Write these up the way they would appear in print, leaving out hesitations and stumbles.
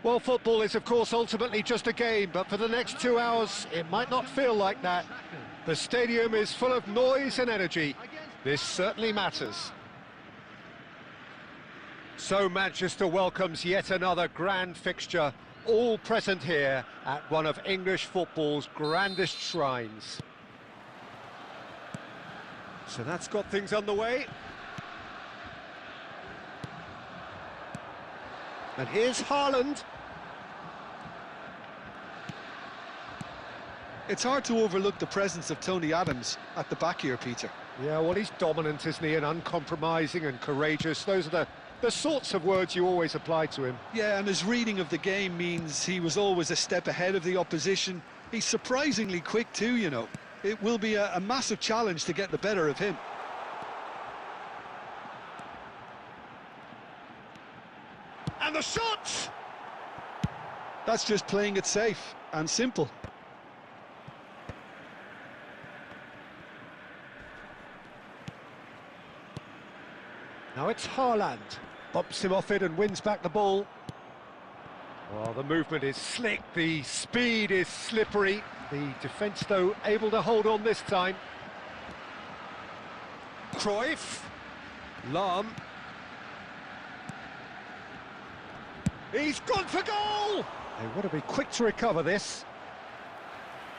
Well, football is, of course, ultimately just a game, but for the next 2 hours, it might not feel like that. The stadium is full of noise and energy. This certainly matters. So Manchester welcomes yet another grand fixture, all present here at one of English football's grandest shrines. So that's got things underway. And here's Haaland. It's hard to overlook the presence of Tony Adams at the back here, Peter. Yeah, well, he's dominant, isn't he, and uncompromising and courageous. Those are the sorts of words you always apply to him. Yeah, and his reading of the game means he was always a step ahead of the opposition. He's surprisingly quick too, you know. It will be a massive challenge to get the better of him. And the shot! That's just playing it safe and simple. Now it's Haaland. Bumps him off it and wins back the ball. Well, the movement is slick, the speed is slippery. The defence, though, able to hold on this time. Cruyff. Lahm. He's gone for goal! They want to be quick to recover this.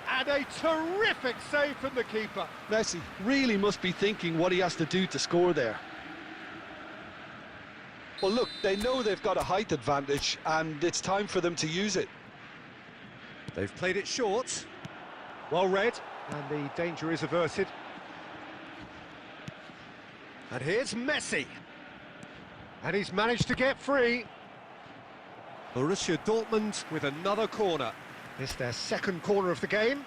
And a terrific save from the keeper. Messi really must be thinking what he has to do to score there. Well, look, they know they've got a height advantage, and it's time for them to use it. They've played it short. Well read, and the danger is averted. And here's Messi. And he's managed to get free. Borussia Dortmund with another corner. It's their second corner of the game.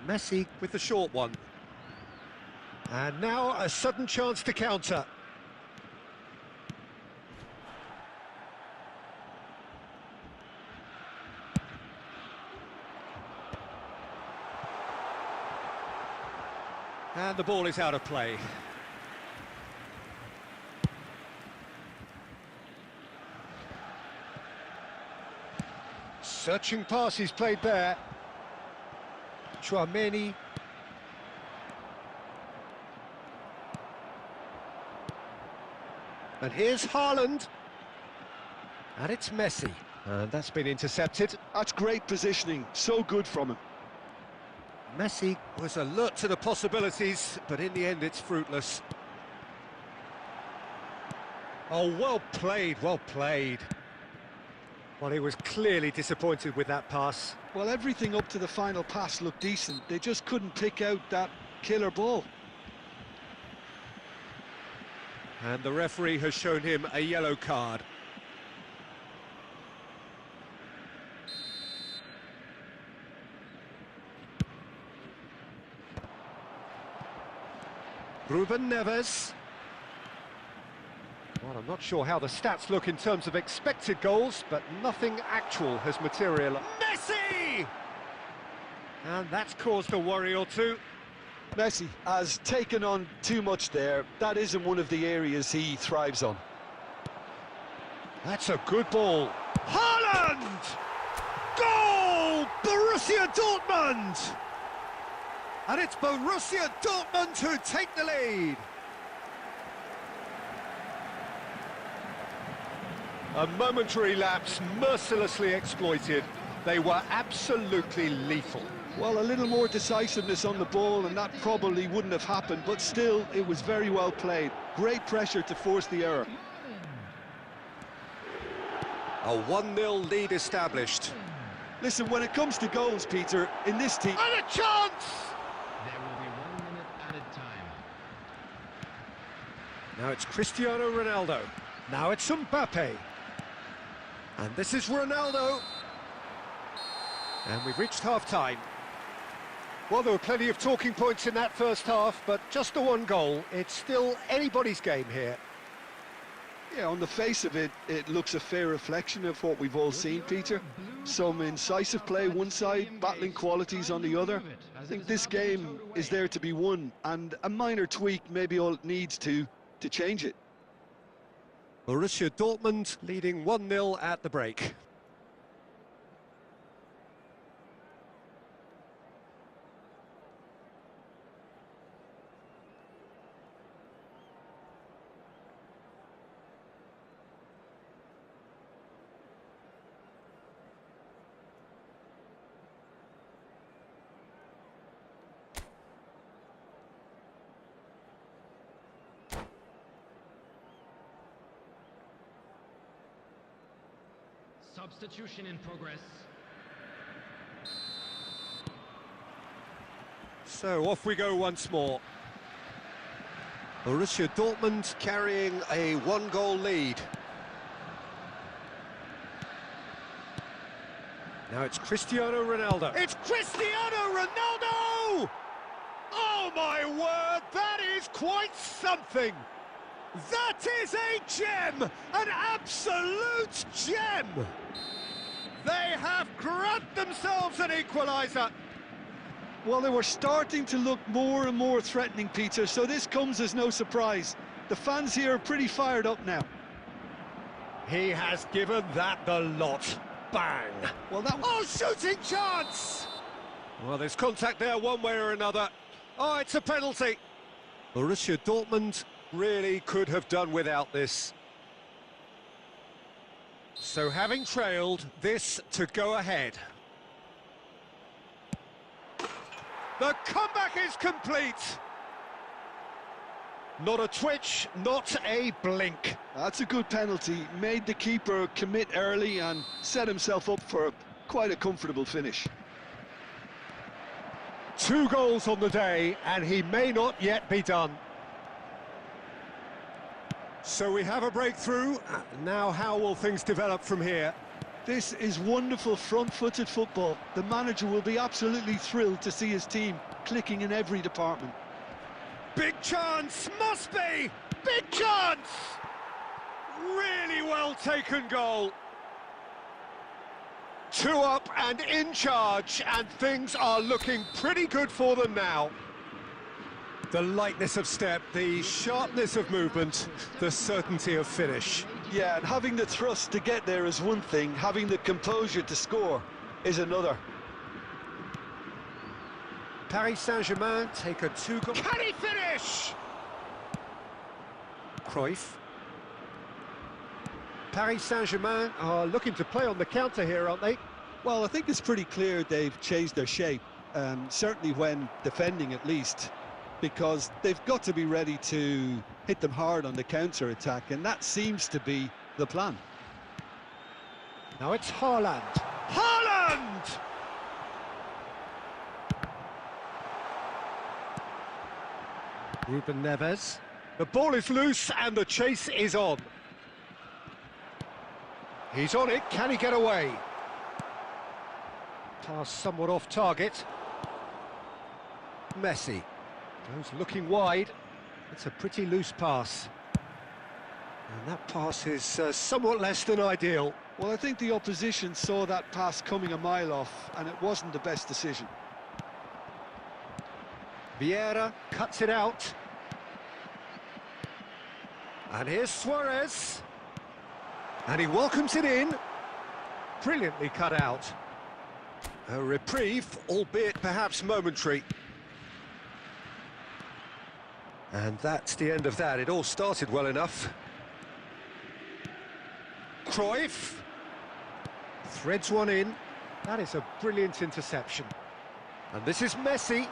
Messi with the short one. And now a sudden chance to counter. And the ball is out of play. Searching pass he's played there. Chouameni. And here's Haaland. And it's Messi. And that's been intercepted. That's great positioning, so good from him. Messi was alert to the possibilities, but in the end it's fruitless. Oh, well played, well played. Well, he was clearly disappointed with that pass. Well, everything up to the final pass looked decent. They just couldn't pick out that killer ball. And the referee has shown him a yellow card. Ruben Neves. Well, I'm not sure how the stats look in terms of expected goals, but nothing actual has materialised. Messi! And that's caused a worry or two. Messi has taken on too much there. That isn't one of the areas he thrives on. That's a good ball. Haaland! Goal! Borussia Dortmund! And it's Borussia Dortmund who take the lead. A momentary lapse mercilessly exploited. They were absolutely lethal. Well, a little more decisiveness on the ball and that probably wouldn't have happened, but still, it was very well played. Great pressure to force the error. A 1-0 lead established. Listen, when it comes to goals, Peter, in this team... And a chance! There will be 1 minute added time. Now it's Cristiano Ronaldo. Now it's Mbappe. And this is Ronaldo. And we've reached half-time. Well, there were plenty of talking points in that first half, but just the one goal. It's still anybody's game here. Yeah, on the face of it, it looks a fair reflection of what we've all seen, Peter. Some incisive play one side, battling qualities on the other. I think this game is there to be won, and a minor tweak maybe all it needs to change it. Borussia Dortmund leading 1-0 at the break. Substitution in progress. So off we go once more. Borussia Dortmund carrying a 1-goal lead. Now it's Cristiano Ronaldo. It's Cristiano Ronaldo! Oh my word, that is quite something! That is a gem! An absolute gem! They have grabbed themselves an equaliser. Well, they were starting to look more and more threatening, Peter, so this comes as no surprise. The fans here are pretty fired up now. He has given that the lot. Bang! Well, that... Oh, shooting chance! Well, there's contact there one way or another. Oh, it's a penalty. Borussia Dortmund really could have done without this. So having trailed, this to go ahead. The comeback is complete. Not a twitch, not a blink. That's a good penalty. Made the keeper commit early and set himself up for quite a comfortable finish. 2 goals on the day, and he may not yet be done. So we have a breakthrough. Now how will things develop from here? This is wonderful front-footed football. The manager will be absolutely thrilled to see his team clicking in every department. Big chance, must be! Big chance! Really well taken goal. 2 up and in charge, and things are looking pretty good for them now. The lightness of step, the sharpness of movement, the certainty of finish. Yeah, and having the thrust to get there is one thing, having the composure to score is another. Paris Saint-Germain take a 2-goal... Can he finish? Cruyff. Paris Saint-Germain are looking to play on the counter here, aren't they? Well, I think it's pretty clear they've changed their shape, certainly when defending at least, because they've got to be ready to hit them hard on the counter-attack, and that seems to be the plan. Now it's Haaland. Haaland! Ruben Neves. The ball is loose and the chase is on. He's on it, can he get away? Pass somewhat off target. Messi goes looking wide. It's a pretty loose pass. And that pass is somewhat less than ideal. Well, I think the opposition saw that pass coming a mile off, and it wasn't the best decision. Vieira cuts it out. And here's Suarez. And he welcomes it in. Brilliantly cut out. A reprieve, albeit perhaps momentary. And that's the end of that. It all started well enough. Cruyff threads one in. That is a brilliant interception. And this is Messi.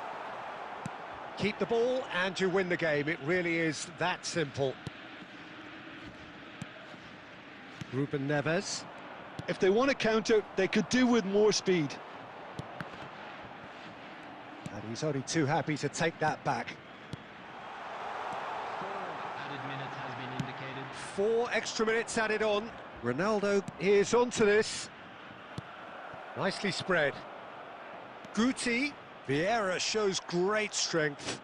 Keep the ball and you win the game. It really is that simple. Ruben Neves. If they want to counter, they could do with more speed. And he's only too happy to take that back. 4 added minutes has been indicated. 4 extra minutes added on. Ronaldo is onto this. Nicely spread. Guti. Vieira shows great strength.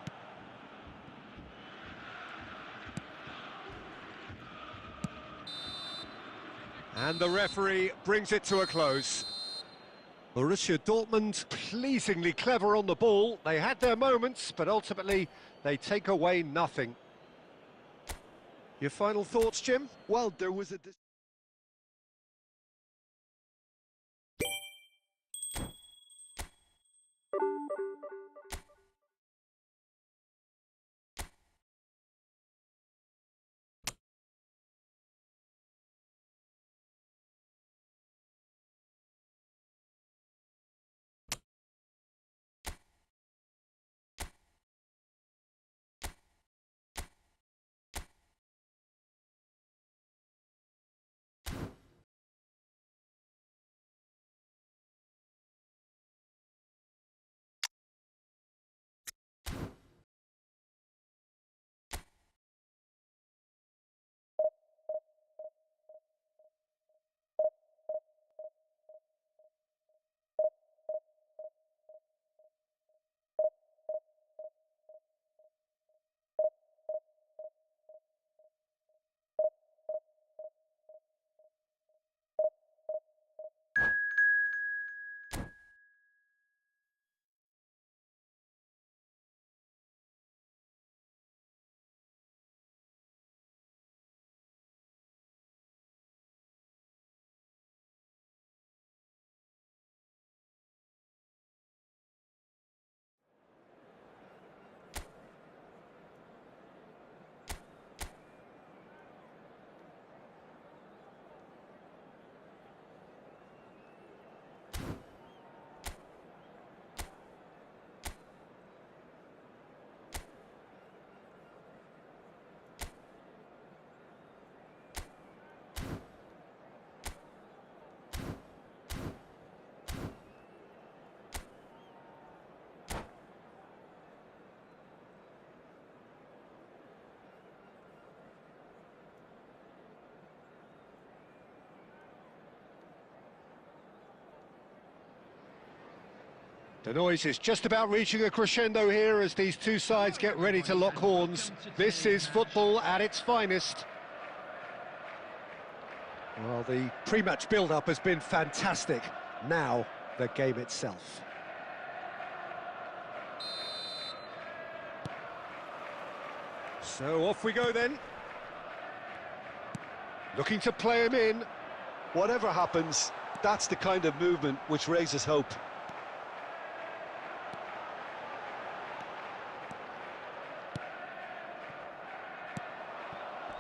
And the referee brings it to a close. Borussia Dortmund pleasingly clever on the ball. They had their moments, but ultimately they take away nothing. Your final thoughts, Jim? Well, there was a... The noise is just about reaching a crescendo here as these two sides get ready to lock horns. This is football at its finest. Well, the pre-match build-up has been fantastic. Now, the game itself. So off we go then. Looking to play him in. Whatever happens, that's the kind of movement which raises hope.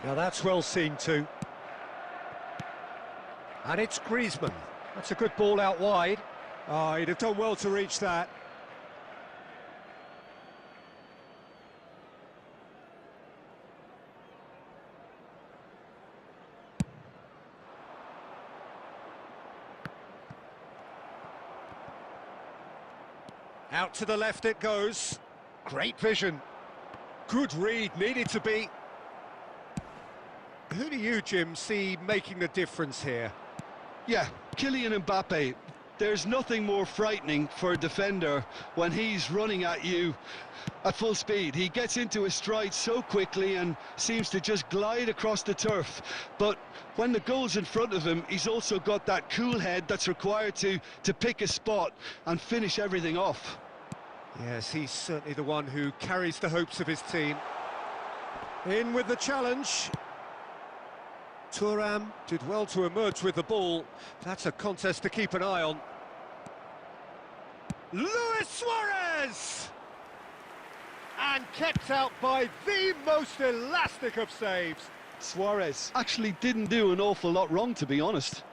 Now that's well seen too. And it's Griezmann. That's a good ball out wide. Oh, he'd have done well to reach that. Out to the left it goes. Great vision. Good read, needed to be. Who do you, Jim, see making the difference here? Yeah, Kylian Mbappe. There's nothing more frightening for a defender when he's running at you at full speed. He gets into his stride so quickly and seems to just glide across the turf. But when the goal's in front of him, he's also got that cool head that's required to pick a spot and finish everything off. Yes, he's certainly the one who carries the hopes of his team. In with the challenge. Thuram did well to emerge with the ball. That's a contest to keep an eye on. Luis Suarez! And kept out by the most elastic of saves. Suarez actually didn't do an awful lot wrong, to be honest.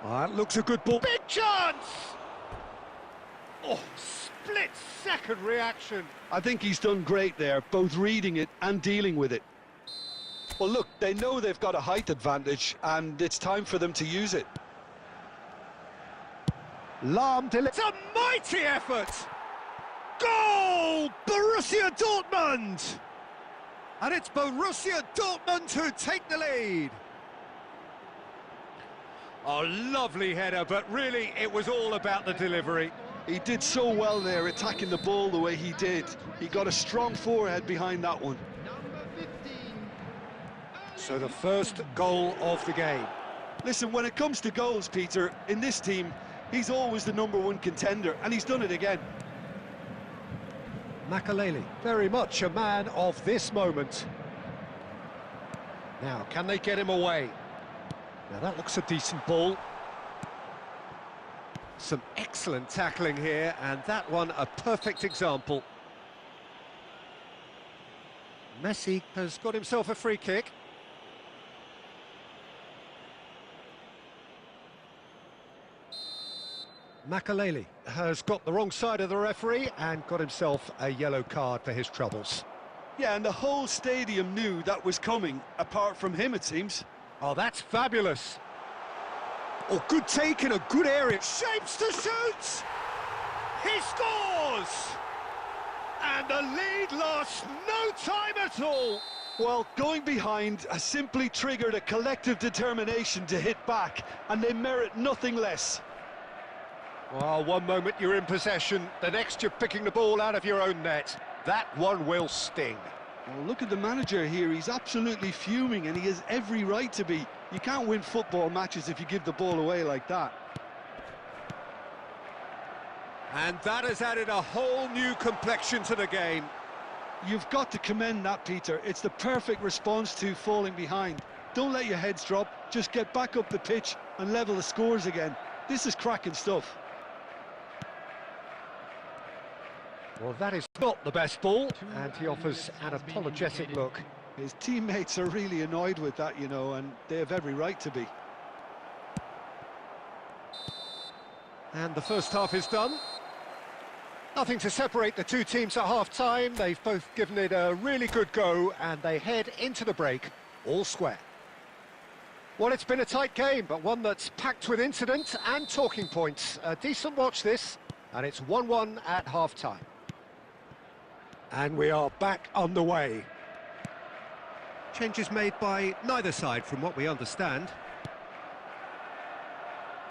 That looks a good ball. Big chance! Oh, split-second reaction. I think he's done great there, both reading it and dealing with it. Well, look, they know they've got a height advantage, and it's time for them to use it. It's a mighty effort! Goal! Borussia Dortmund! And it's Borussia Dortmund who take the lead. A lovely header, but really it was all about the delivery. He did so well there, attacking the ball the way he did. He got a strong forehead behind that one. So the first goal of the game. Listen, when it comes to goals, Peter, in this team, he's always the #1 contender, and he's done it again. Makaleli, very much a man of this moment. Now, can they get him away? Now, that looks a decent ball. Some excellent tackling here, and that one a perfect example. Messi has got himself a free kick. Makaleli has got the wrong side of the referee and got himself a yellow card for his troubles. Yeah, and the whole stadium knew that was coming, apart from him, it seems. Oh, that's fabulous. Oh, good take in a good area. Shapes to shoot! He scores! And the lead lost no time at all. Well, going behind has simply triggered a collective determination to hit back, and they merit nothing less. Well, one moment you're in possession, the next you're picking the ball out of your own net. That one will sting. Well, look at the manager here, he's absolutely fuming, and he has every right to be. You can't win football matches if you give the ball away like that. And that has added a whole new complexion to the game. You've got to commend that, Peter. It's the perfect response to falling behind. Don't let your heads drop, just get back up the pitch and level the scores again. This is cracking stuff. Well, that is not the best ball, and he offers an apologetic look. His teammates are really annoyed with that, you know, and they have every right to be. And the first half is done. Nothing to separate the two teams at half-time. They've both given it a really good go, and they head into the break all square. Well, it's been a tight game, but one that's packed with incident and talking points. A decent watch this, and it's 1-1 at half-time. And we are back underway. Changes made by neither side, from what we understand.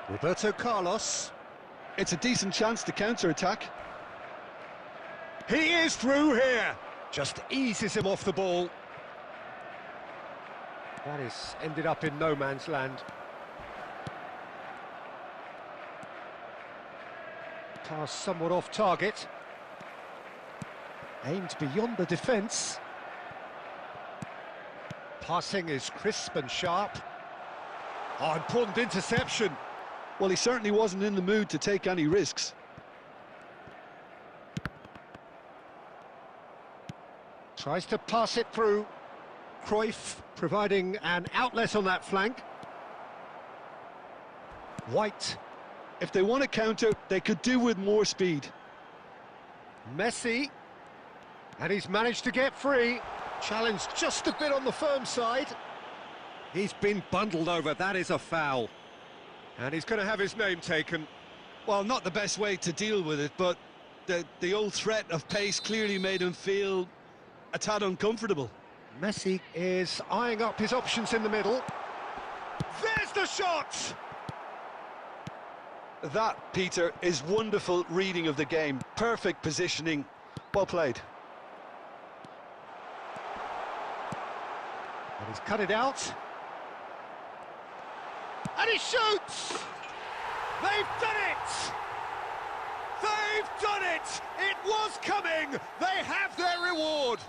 Roberto Carlos. It's a decent chance to counter-attack. He is through here. Just eases him off the ball. That is ended up in no man's land. Pass somewhat off target. Aimed beyond the defence. Passing is crisp and sharp. Oh, important interception. Well, he certainly wasn't in the mood to take any risks. Tries to pass it through. Cruyff providing an outlet on that flank. White. If they want to counter, they could do with more speed. Messi. And he's managed to get free. Challenged just a bit on the firm side. He's been bundled over. That is a foul. And he's going to have his name taken. Well, not the best way to deal with it, but the old threat of pace clearly made him feel a tad uncomfortable. Messi is eyeing up his options in the middle. There's the shot! That, Peter, is wonderful reading of the game. Perfect positioning. Well played. And he's cut it out. And he shoots! They've done it! They've done it! It was coming! They have their reward!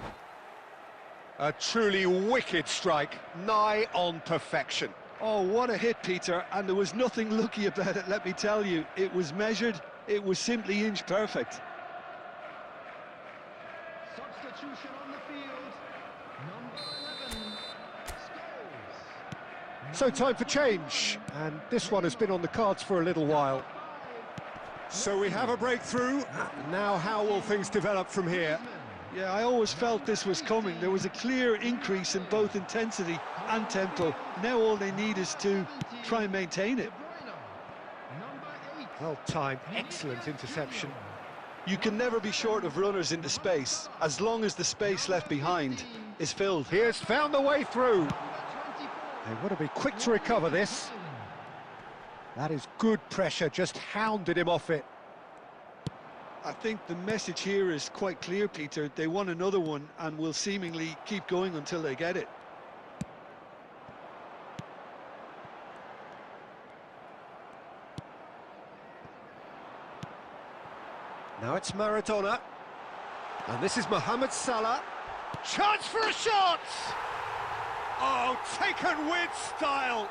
A truly wicked strike, nigh on perfection. Oh, what a hit, Peter, and there was nothing lucky about it, let me tell you. It was measured, it was simply inch perfect. Substitution on the field. Number 11 scores. So time for change, and this one has been on the cards for a little while. So we have a breakthrough. Now how will things develop from here? Yeah, I always felt this was coming. There was a clear increase in both intensity and tempo. Now all they need is to try and maintain it. Well timed, excellent interception. You can never be short of runners into space, as long as the space left behind is filled. He has found the way through. They want to be quick to recover this. That is good pressure, just hounded him off it. I think the message here is quite clear, Peter. They want another one and will seemingly keep going until they get it. Now it's Maradona. And this is Mohamed Salah. Chance for a shot! Oh, taken with style.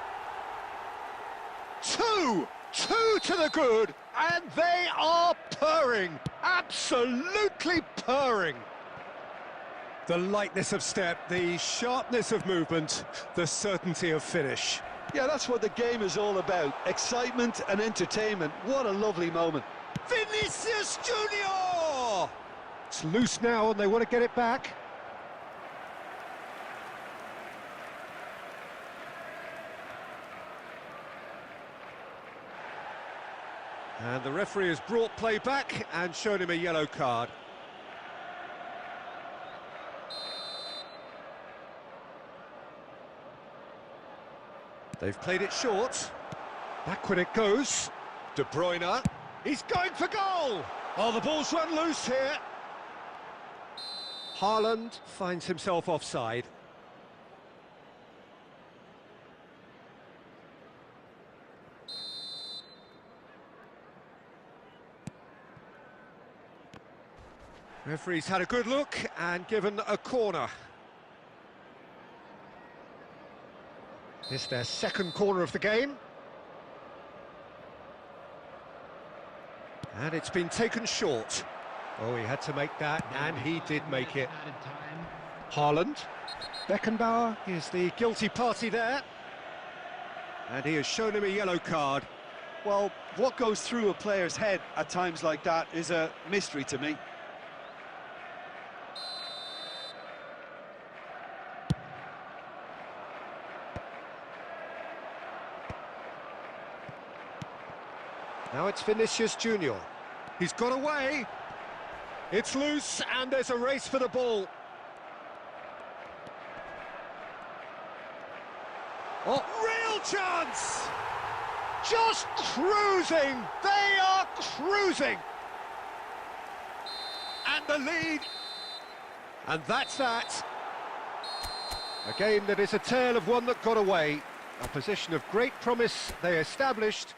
Two to the good, and they are purring, absolutely purring. The lightness of step, the sharpness of movement, the certainty of finish. Yeah, that's what the game is all about. Excitement and entertainment. What a lovely moment. Vinicius Junior! It's loose now and they want to get it back. And the referee has brought play back and shown him a yellow card. They've played it short. Back when it goes. De Bruyne. He's going for goal! Oh, the ball's run loose here. Haaland finds himself offside. Referee's had a good look and given a corner. It's their second corner of the game. And it's been taken short. Oh, he had to make that, and he did make it. Haaland. Beckenbauer is the guilty party there. And he has shown him a yellow card. Well, what goes through a player's head at times like that is a mystery to me. Now it's Vinicius Junior. He's got away. It's loose, and there's a race for the ball. Oh, real chance! Just cruising! They are cruising! And the lead. And that's that. A game that is a tale of one that got away. A position of great promise they established.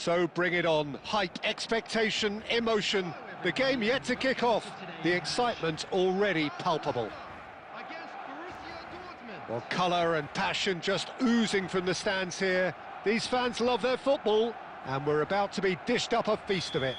So bring it on. Hype, expectation, emotion. The game yet to kick off. The excitement already palpable. Against Borussia Dortmund. Well, colour and passion just oozing from the stands here. These fans love their football, and we're about to be dished up a feast of it.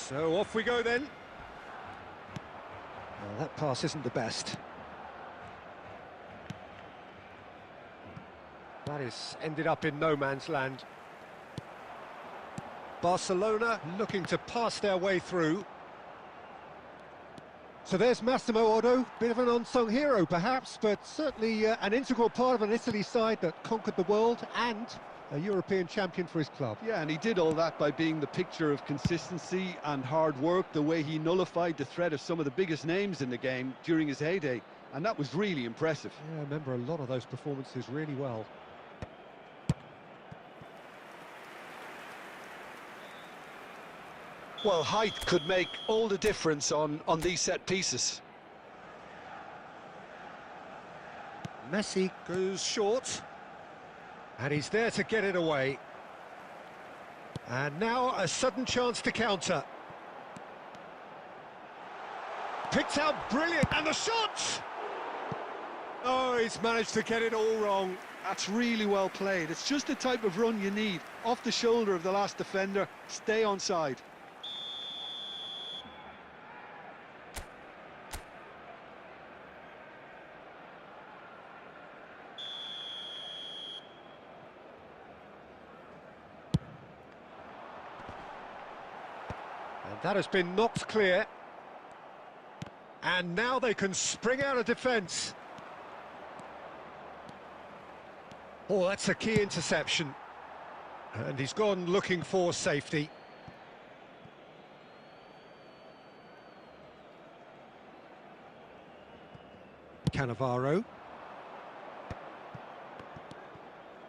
So off we go then. Well, that pass isn't the best. That is ended up in no man's land. Barcelona looking to pass their way through. So there's Massimo Otto, bit of an unsung hero perhaps, but certainly an integral part of an Italy side that conquered the world and a European champion for his club. Yeah, and he did all that by being the picture of consistency and hard work, the way he nullified the threat of some of the biggest names in the game during his heyday, and that was really impressive. Yeah, I remember a lot of those performances really well. Well, height could make all the difference on these set pieces. Messi goes short. And he's there to get it away. And now a sudden chance to counter. Picked out brilliant, and the shot! Oh, he's managed to get it all wrong. That's really well played. It's just the type of run you need. Off the shoulder of the last defender, stay onside. And that has been knocked clear. And now they can spring out of defence. Oh, that's a key interception. And he's gone looking for safety. Cannavaro.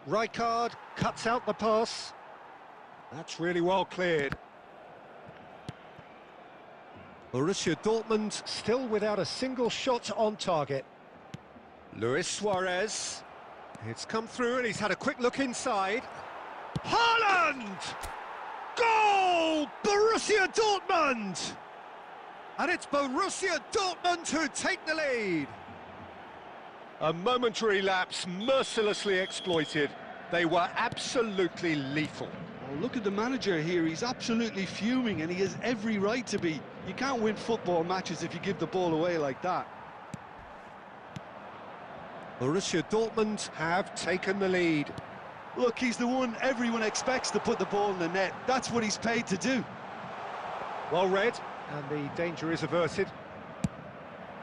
Rijkaard cuts out the pass. That's really well cleared. Borussia Dortmund still without a single shot on target. Luis Suarez. It's come through and he's had a quick look inside. Haaland! Goal! Borussia Dortmund! And it's Borussia Dortmund who take the lead. A momentary lapse mercilessly exploited. They were absolutely lethal. Oh, look at the manager here. He's absolutely fuming, and he has every right to be. You can't win football matches if you give the ball away like that. Borussia Dortmund have taken the lead. Look, he's the one everyone expects to put the ball in the net. That's what he's paid to do. Well read, and the danger is averted.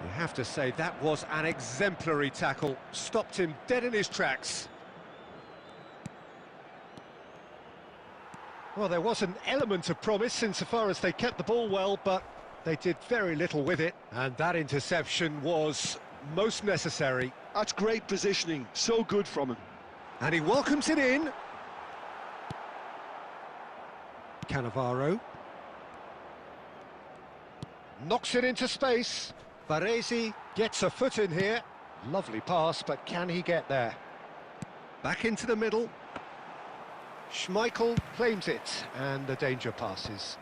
You have to say that was an exemplary tackle. Stopped him dead in his tracks. Well, there was an element of promise insofar as they kept the ball well, but they did very little with it. And that interception was most necessary. That's great positioning. So good from him. And he welcomes it in. Cannavaro. Knocks it into space. Baresi gets a foot in here. Lovely pass, but can he get there? Back into the middle. Schmeichel claims it, and the danger passes.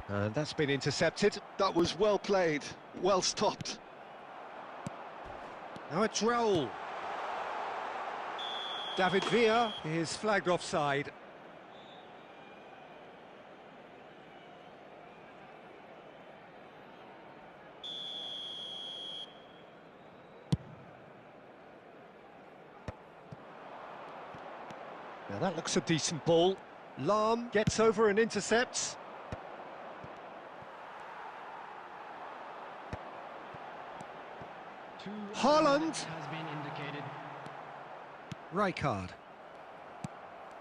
And that's been intercepted. That was well played, well stopped. Now it's Raul. David Villa is flagged offside. Now that looks a decent ball. Lahm gets over and intercepts. Haaland. Has been indicated. Rijkaard.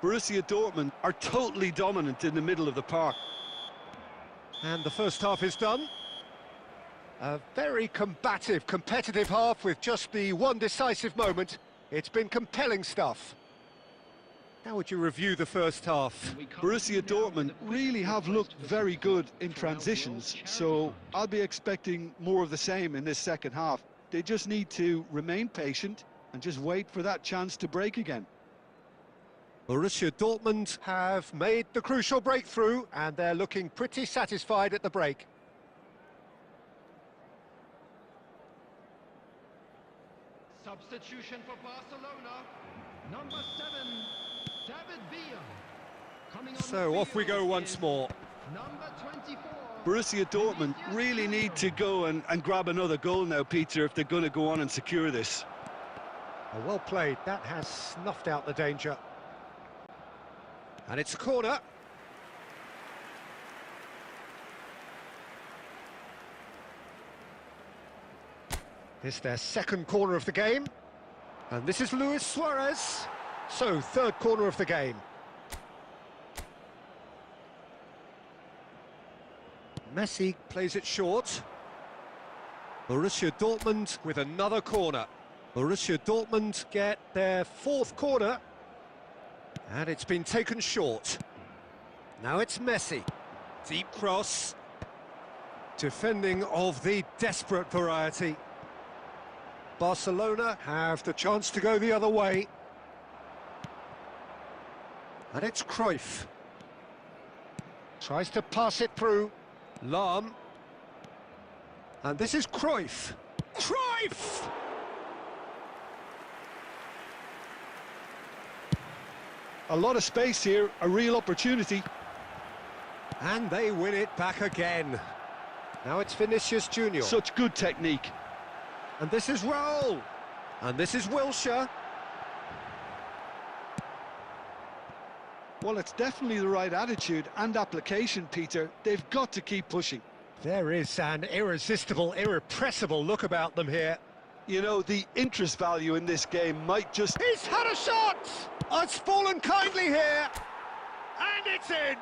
Borussia Dortmund are totally dominant in the middle of the park. And the first half is done. A very combative, competitive half with just the one decisive moment. It's been compelling stuff. How would you review the first half? Borussia Dortmund really have looked very good in transitions, so I'll be expecting more of the same in this second half. They just need to remain patient and just wait for that chance to break again. Borussia Dortmund have made the crucial breakthrough and they're looking pretty satisfied at the break. Substitution for Barcelona. Number 7, David Villa. Coming on So the off we field go once is more. Number 24. Borussia Dortmund really need to go and grab another goal now, Peter, if they're going to go on and secure this. Oh, well played, that has snuffed out the danger. And it's a corner. This their second corner of the game. And this is Luis Suarez. So, third corner of the game. Messi plays it short. Borussia Dortmund with another corner. Borussia Dortmund get their fourth corner. And it's been taken short. Now it's Messi. Deep cross. Defending of the desperate variety. Barcelona have the chance to go the other way. And it's Cruyff. Tries to pass it through. Lahm. And this is Cruyff. Cruyff! A lot of space here, a real opportunity. And they win it back again. Now it's Vinicius Junior. Such good technique. And this is Raul. And this is Wilshere. Well, it's definitely the right attitude and application, Peter. They've got to keep pushing. There is an irresistible, irrepressible look about them here. You know, the interest value in this game might just... He's had a shot! Oh, it's fallen kindly here. And it's in.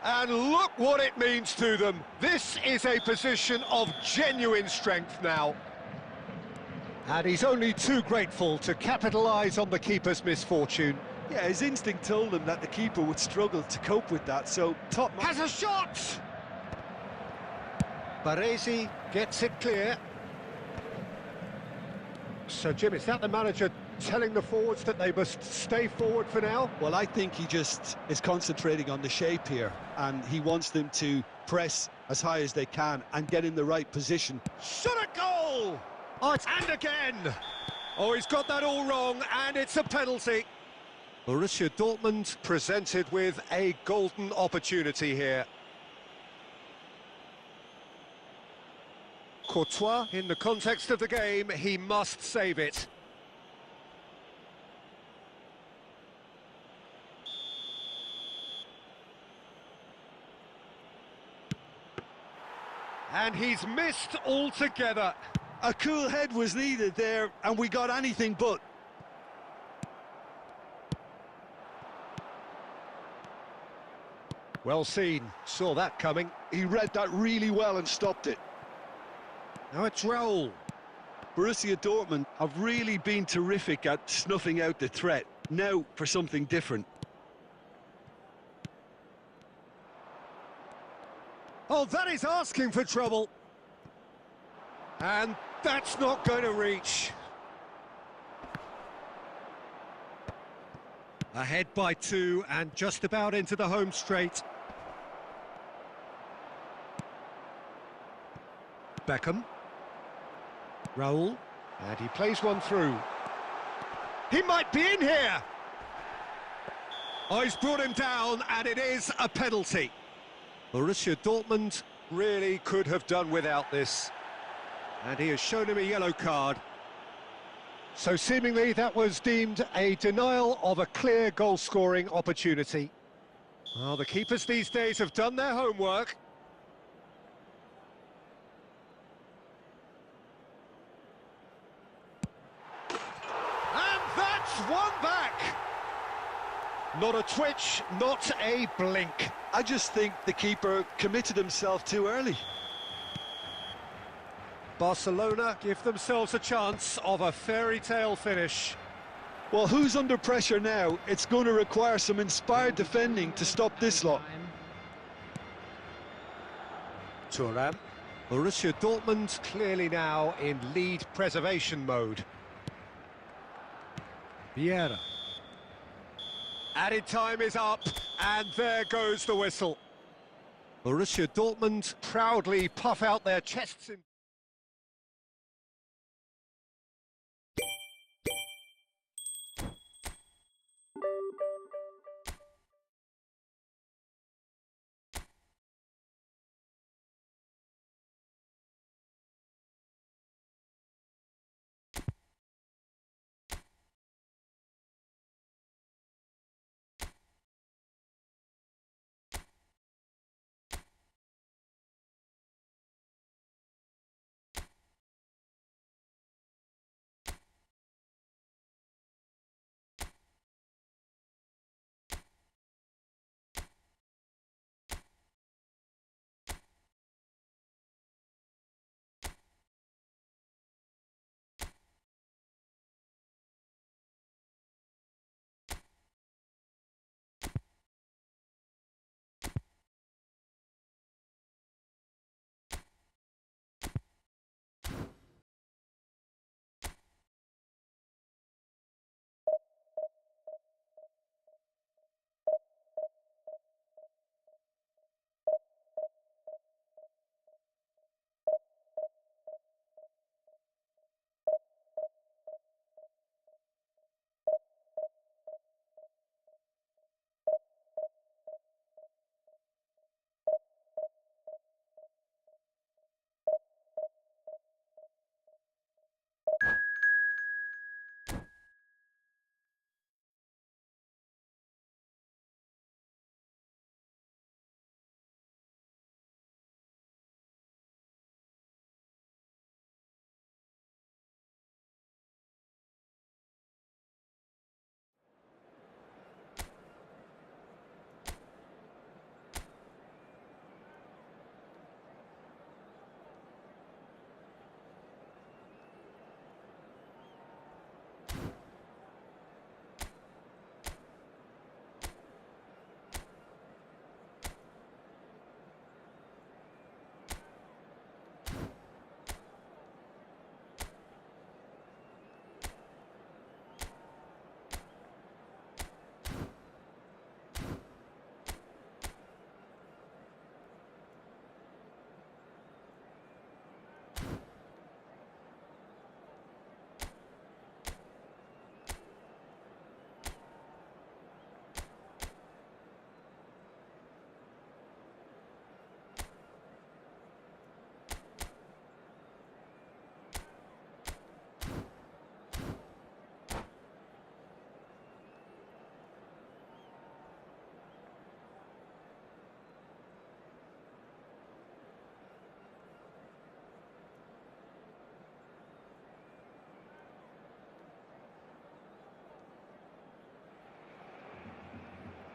And look what it means to them. This is a position of genuine strength now. And he's only too grateful to capitalise on the keeper's misfortune. Yeah, his instinct told him that the keeper would struggle to cope with that, so top... Has a shot! Baresi gets it clear. So, Jim, is that the manager telling the forwards that they must stay forward for now? Well, I think he just is concentrating on the shape here, and he wants them to press as high as they can and get in the right position. Shot a goal! Oh, and again! Oh, he's got that all wrong, and it's a penalty. Borussia Dortmund presented with a golden opportunity here. Courtois, in the context of the game, he must save it. And he's missed altogether. A cool head was needed there, and we got anything but. Well seen, saw that coming. He read that really well and stopped it. Now it's Raul. Borussia Dortmund have really been terrific at snuffing out the threat. Now for something different. Oh, that is asking for trouble. And that's not going to reach. Ahead by 2 and just about into the home straight. Beckham. Raul. And he plays one through. He might be in here. Oh, he's brought him down and it is a penalty. Borussia Dortmund really could have done without this. And he has shown him a yellow card. So seemingly that was deemed a denial of a clear goal-scoring opportunity. Well, the keepers these days have done their homework. And that's one back! Not a twitch, not a blink. I just think the keeper committed himself too early. Barcelona give themselves a chance of a fairy tale finish. Well, who's under pressure now? It's going to require some inspired defending to stop this lot. Thuram. Borussia Dortmund clearly now in lead preservation mode. Vieira. Added time is up, and there goes the whistle. Borussia Dortmund proudly puff out their chests in...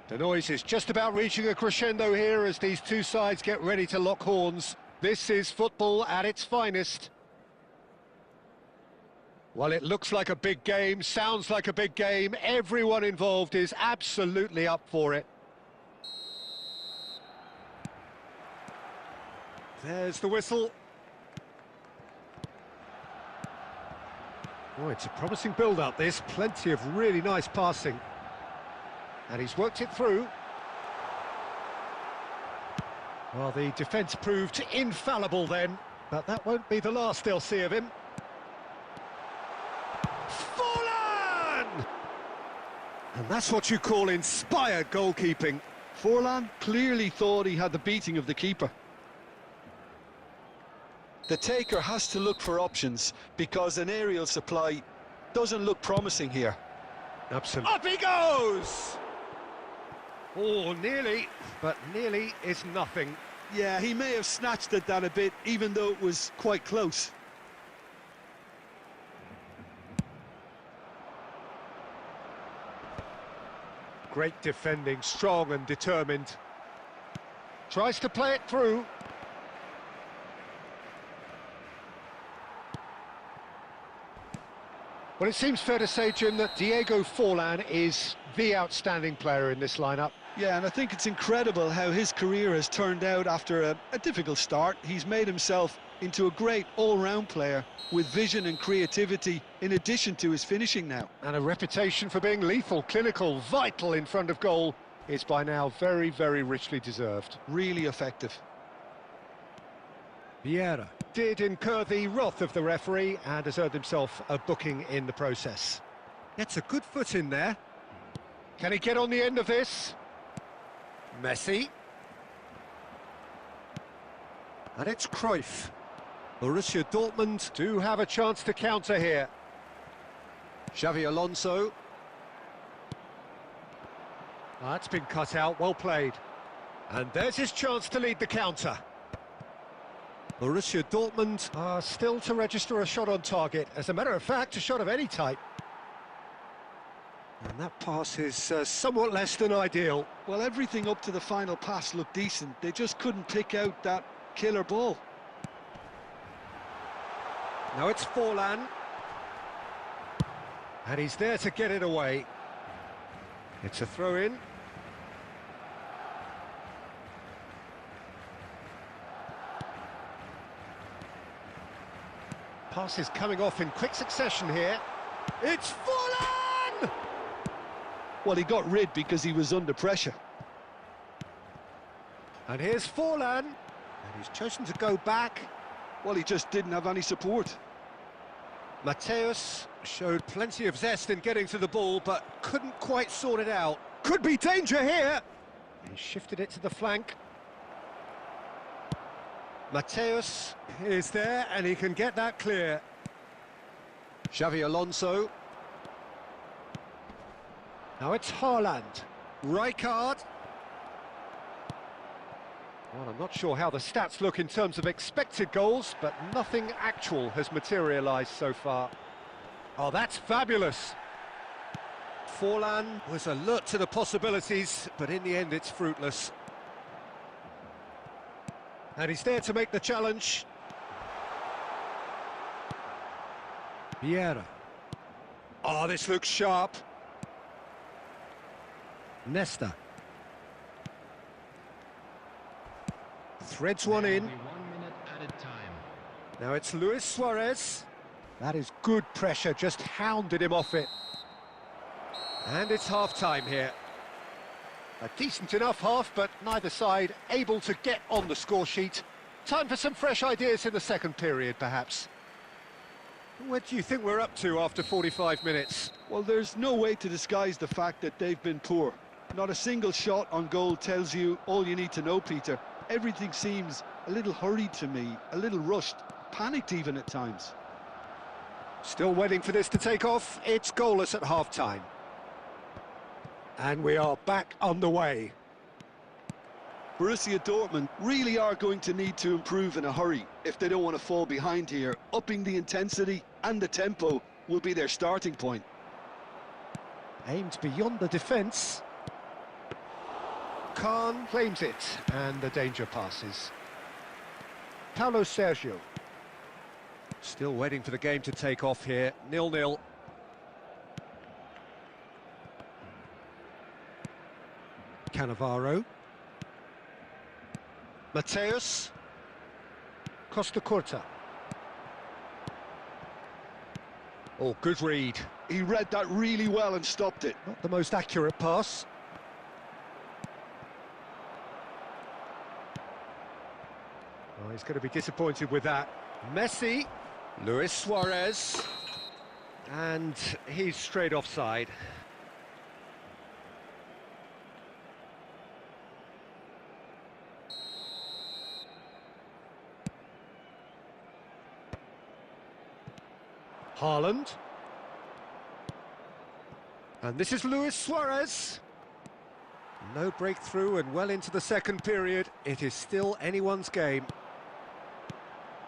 The noise is just about reaching a crescendo here as these two sides get ready to lock horns. This is football at its finest. Well, it looks like a big game, sounds like a big game. Everyone involved is absolutely up for it. There's the whistle. Oh, it's a promising build-up, this. Plenty of really nice passing. And he's worked it through. Well, the defence proved infallible then, but that won't be the last they'll see of him. Forlan! And that's what you call inspired goalkeeping. Forlan clearly thought he had the beating of the keeper. The taker has to look for options because an aerial supply doesn't look promising here. Absolutely. Up he goes! Oh, nearly, but nearly is nothing. Yeah, he may have snatched at that a bit, even though it was quite close. Great defending, strong and determined. Tries to play it through. Well, it seems fair to say, Jim, that Diego Forlan is the outstanding player in this lineup. Yeah, and I think it's incredible how his career has turned out after a difficult start. He's made himself into a great all-round player with vision and creativity in addition to his finishing now. And a reputation for being lethal, clinical, vital in front of goal is by now very, very richly deserved. Really effective. Vieira did incur the wrath of the referee and has earned himself a booking in the process. Gets a good foot in there. Can he get on the end of this? Messi. And it's Cruyff. Borussia Dortmund do have a chance to counter here. Xavi Alonso. That's been cut out, well played. And there's his chance to lead the counter. Borussia Dortmund are still to register a shot on target. As a matter of fact, a shot of any type. And that pass is somewhat less than ideal. Well, everything up to the final pass looked decent. They just couldn't pick out that killer ball. Now it's Forlan. And he's there to get it away. It's a throw-in. Pass is coming off in quick succession here. It's Forlan! Well, he got rid because he was under pressure. And here's Forlan. And he's chosen to go back. Well, he just didn't have any support. Mateus showed plenty of zest in getting to the ball, but couldn't quite sort it out. Could be danger here! He shifted it to the flank. Mateus is there, and he can get that clear. Xavi Alonso. Now it's Haaland. Rijkaard. Well, I'm not sure how the stats look in terms of expected goals, but nothing actual has materialised so far. Oh, that's fabulous. Forlan was alert to the possibilities, but in the end it's fruitless. And he's there to make the challenge. Vieira. Oh, this looks sharp. Nesta. Threads one in. 1 minute added time. Now it's Luis Suarez. That is good pressure, just hounded him off it. And it's half-time here. A decent enough half, but neither side able to get on the score sheet. Time for some fresh ideas in the second period, perhaps. What do you think we're up to after 45 minutes? Well, there's no way to disguise the fact that they've been poor. Not a single shot on goal tells you all you need to know, Peter. Everything seems a little hurried to me, a little rushed, panicked even at times. Still waiting for this to take off. It's goalless at half-time. And we are back underway. Borussia Dortmund really are going to need to improve in a hurry if they don't want to fall behind here. Upping the intensity and the tempo will be their starting point. Aimed beyond the defence. Khan claims it, and the danger passes. Paulo Sergio. Still waiting for the game to take off here. 0-0. Cannavaro. Mateus. Costa Curta. Oh, good read. He read that really well and stopped it. Not the most accurate pass. Oh, he's going to be disappointed with that. Messi. Luis Suarez. And he's straight offside. Haaland. And this is Luis Suarez. No breakthrough and well into the second period. It is still anyone's game.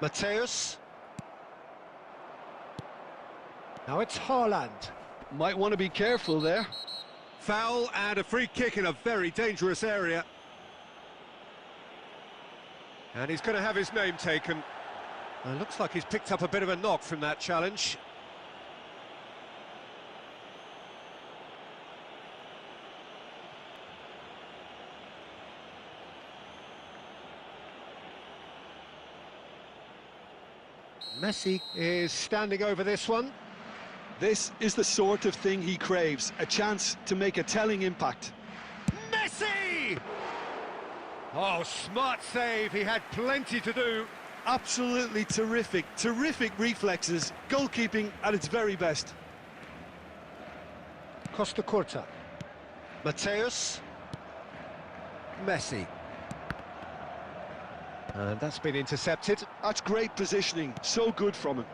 Mateus. Now it's Haaland. Might want to be careful there. Foul and a free kick in a very dangerous area. And he's going to have his name taken. It looks like he's picked up a bit of a knock from that challenge. Messi is standing over this one. This is the sort of thing he craves, a chance to make a telling impact. Messi! Oh, smart save, he had plenty to do. Absolutely terrific reflexes, goalkeeping at its very best. Costa Curta. Mateus. Messi. And that's been intercepted. That's great positioning, so good from him.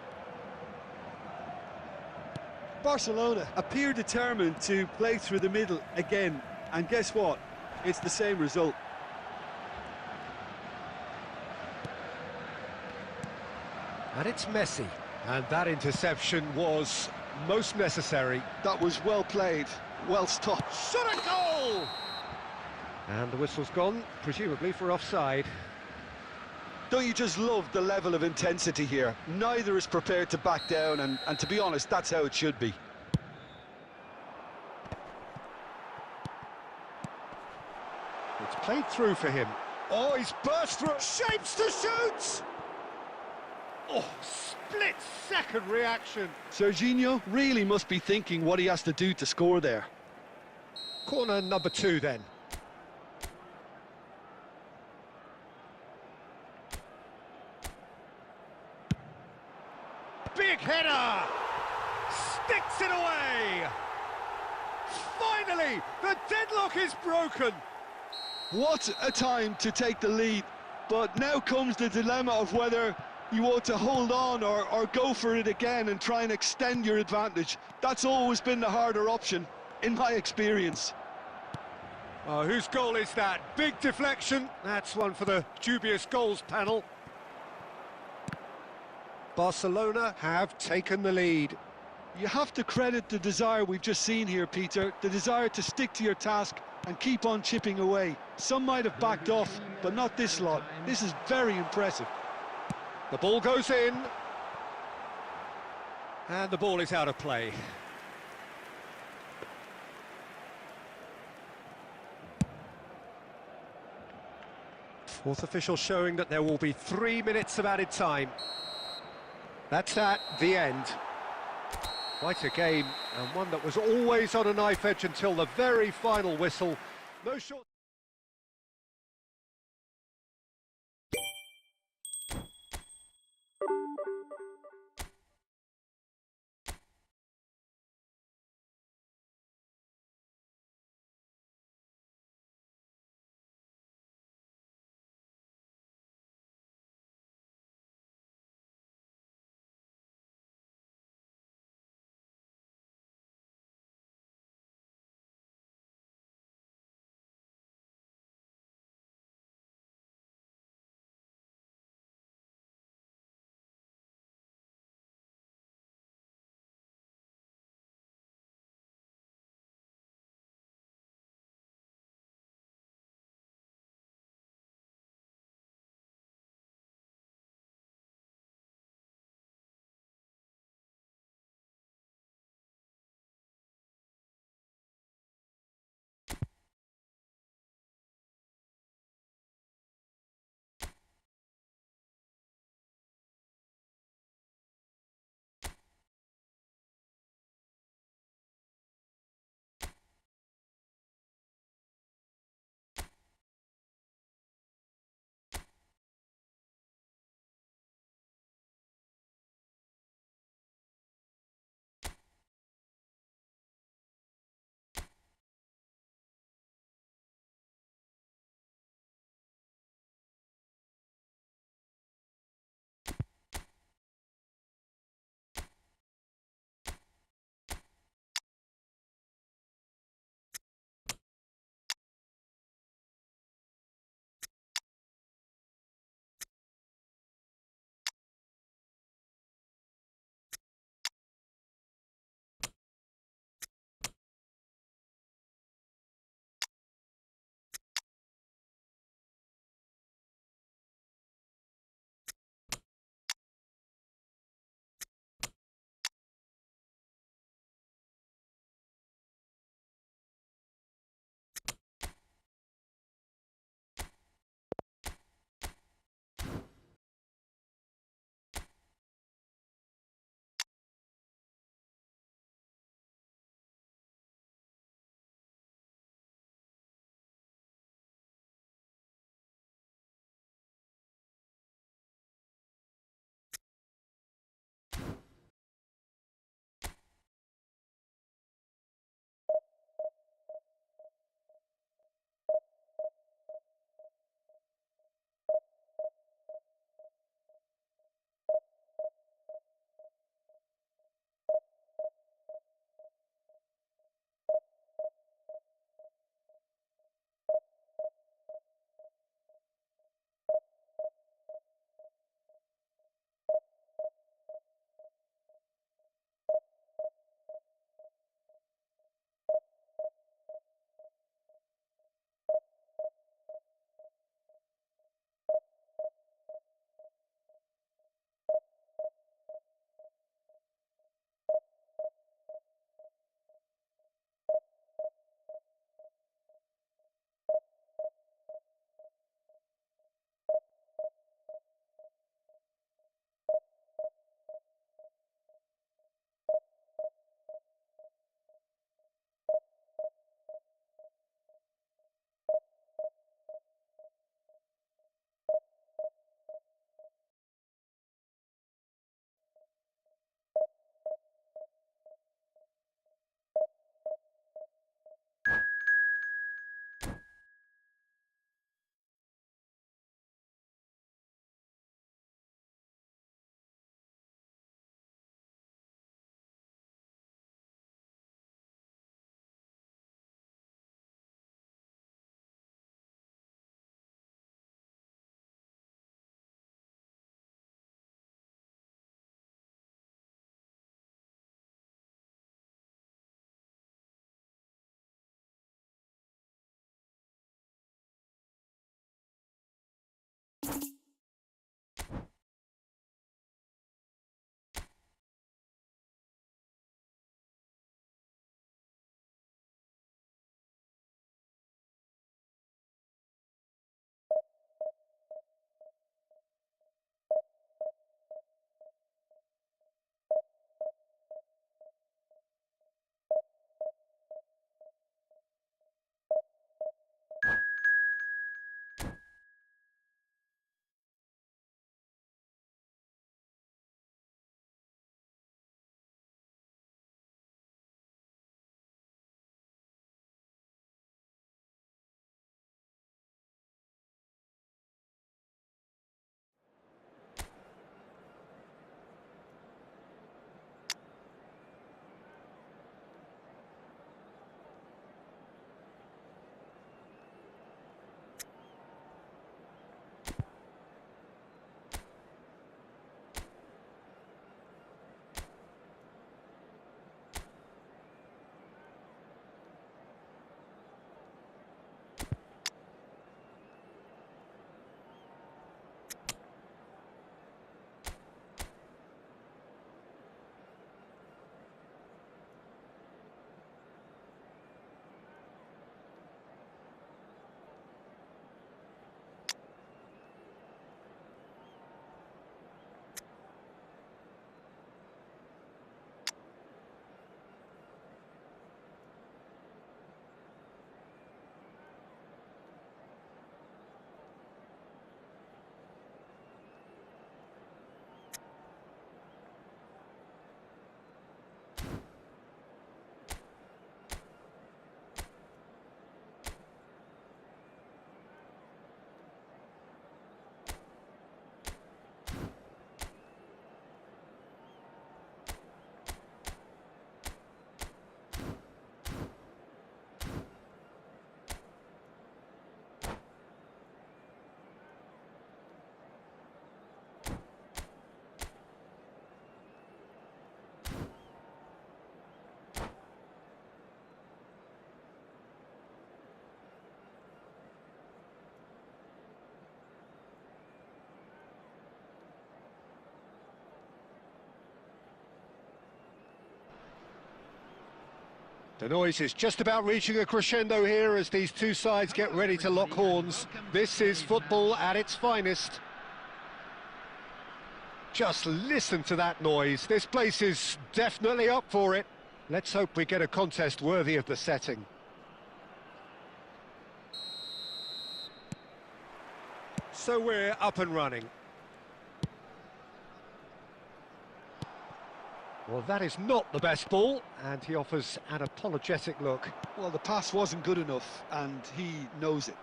Barcelona appear determined to play through the middle again, and guess what? It's the same result. And it's Messi. And that interception was most necessary. That was well played, well stopped. Shot a goal! And the whistle's gone, presumably for offside. Don't you just love the level of intensity here? Neither is prepared to back down, and to be honest, that's how it should be. It's played through for him. Oh, he's burst through, shapes to shoot! Oh, split-second reaction. Serginho really must be thinking what he has to do to score there. Corner number 2 then. Big header! Sticks it away! Finally, the deadlock is broken! What a time to take the lead, but now comes the dilemma of whether you want to hold on or go for it again and try and extend your advantage. That's always been the harder option, in my experience. Oh, whose goal is that? Big deflection. That's one for the dubious goals panel. Barcelona have taken the lead. You have to credit the desire we've just seen here, Peter, the desire to stick to your task and keep on chipping away. Some might have backed off, but not this lot. This is very impressive. The ball goes in. And the ball is out of play. Fourth official showing that there will be 3 minutes of added time. That's at the end. Quite a game, and one that was always on a knife edge until the very final whistle. No short... The noise is just about reaching a crescendo here as these two sides get ready to lock horns. This is football at its finest. Just listen to that noise. This place is definitely up for it. Let's hope we get a contest worthy of the setting. So we're up and running. Well, that is not the best ball, and he offers an apologetic look. Well, the pass wasn't good enough, and he knows it.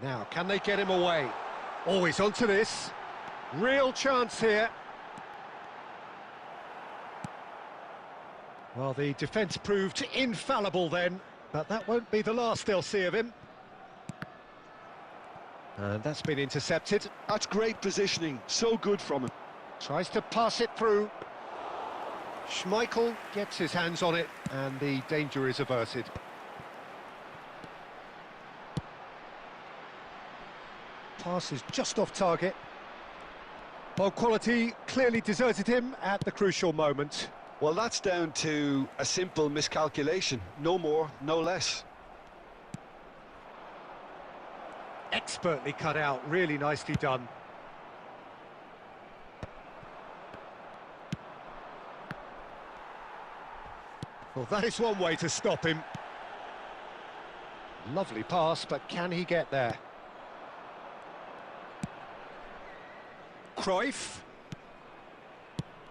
Now, can they get him away? Always onto this. Real chance here. Well, the defence proved infallible then, but that won't be the last they'll see of him. And that's been intercepted. That's great positioning, so good from him. Tries to pass it through. Schmeichel gets his hands on it, and the danger is averted. Pass is just off target. Well, quality clearly deserted him at the crucial moment. Well, that's down to a simple miscalculation. No more, no less. Expertly cut out, really nicely done. Well, that is one way to stop him. Lovely pass, but can he get there? Cruyff.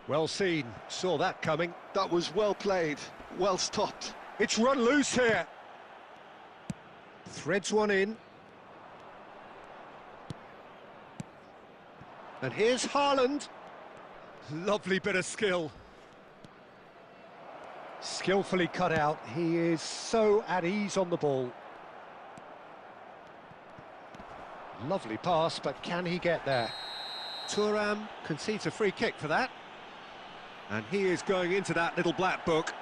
Well seen, saw that coming. That was well played, well stopped. It's run loose here. Threads one in. And here's Haaland. Lovely bit of skill. Skillfully cut out. He is so at ease on the ball. Lovely pass, but can he get there? Thuram concedes a free kick for that. And he is going into that little black book.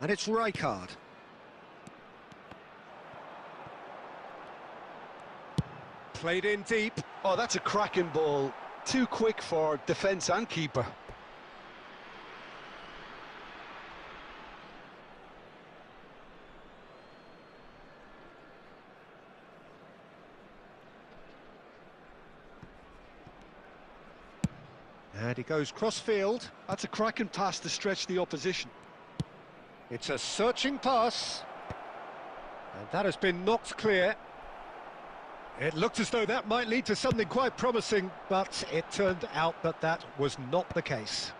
And it's Rijkaard. Played in deep. Oh, that's a cracking ball. Too quick for defence and keeper. And he goes cross-field. That's a cracking pass to stretch the opposition. It's a searching pass. And that has been knocked clear. It looked as though that might lead to something quite promising, but it turned out that that was not the case.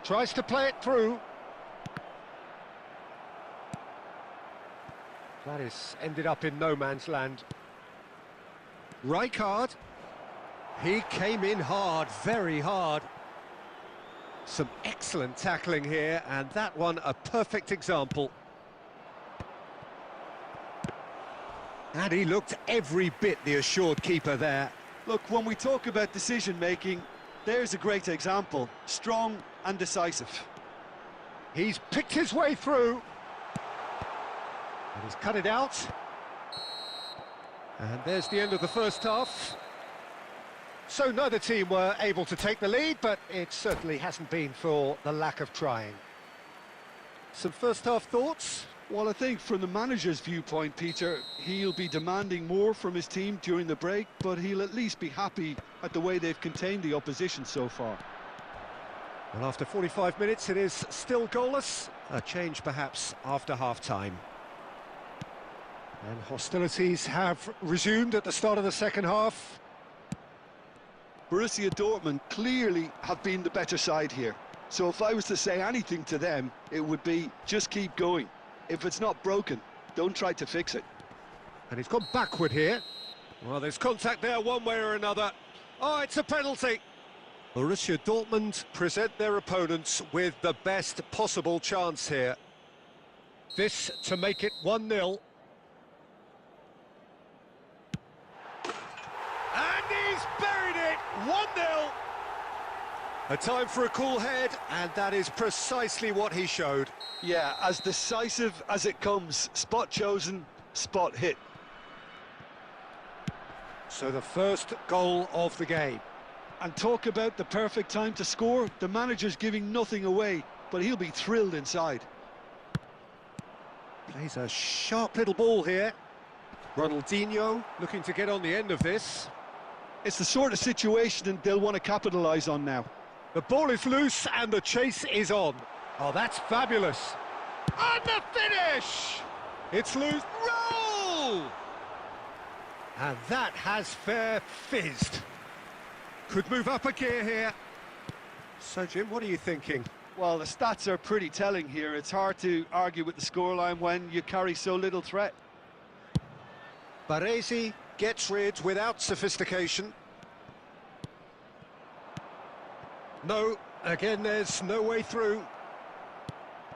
Tries to play it through. That is ended up in no man's land. Rijkaard. He came in hard, very hard. Some excellent tackling here, and that one a perfect example. And he looked every bit the assured keeper there. Look, when we talk about decision-making, there's a great example. Strong and decisive. He's picked his way through. And he's cut it out. And there's the end of the first half. So neither team were able to take the lead, but it certainly hasn't been for the lack of trying. Some first-half thoughts? Well, I think from the manager's viewpoint, Peter, he'll be demanding more from his team during the break, but he'll at least be happy at the way they've contained the opposition so far. Well, after 45 minutes, it is still goalless. A change, perhaps, after half-time. And hostilities have resumed at the start of the second half. Borussia Dortmund clearly have been the better side here. So if I was to say anything to them, it would be just keep going. If it's not broken, don't try to fix it. And he's gone backward here. Well, there's contact there one way or another. Oh, it's a penalty. Borussia Dortmund present their opponents with the best possible chance here. This to make it 1-0. And he's buried it! 1-0. A time for a cool head, and that is precisely what he showed. Yeah, as decisive as it comes. Spot chosen, spot hit. So the first goal of the game. And talk about the perfect time to score. The manager's giving nothing away, but he'll be thrilled inside. Plays a sharp little ball here. Ronaldinho looking to get on the end of this. It's the sort of situation they'll want to capitalise on now. The ball is loose and the chase is on. Oh, that's fabulous. And the finish! It's loose. Roll! And that has fair fizzed. Could move up a gear here. So, Jim, what are you thinking? Well, the stats are pretty telling here. It's hard to argue with the scoreline when you carry so little threat. Baresi gets rid without sophistication. No, again, there's no way through.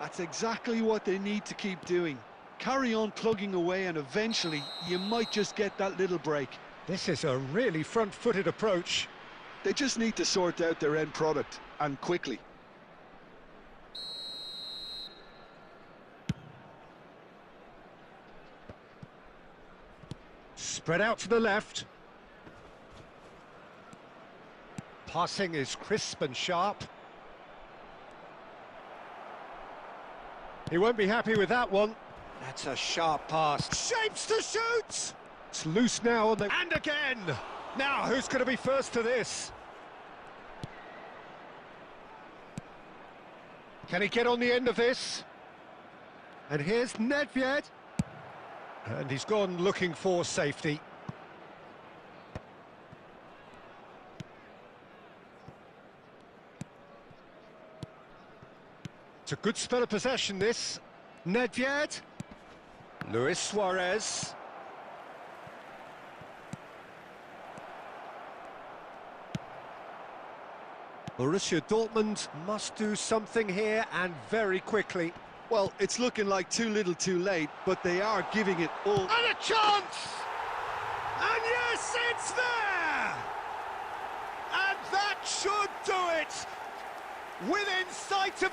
That's exactly what they need to keep doing. Carry on plugging away and eventually you might just get that little break. This is a really front-footed approach. They just need to sort out their end product, and quickly. Spread out to the left. Passing is crisp and sharp. He won't be happy with that one. That's a sharp pass. Shapes to shoot! It's loose now on the... And again! Now, who's going to be first to this? Can he get on the end of this? And here's Nedved. And he's gone looking for safety. It's a good spell of possession, this. Nedved. Luis Suarez. Borussia Dortmund must do something here, and very quickly. Well, it's looking like too little too late, but they are giving it all. And a chance! And yes, it's there! And that should do it! Within sight of the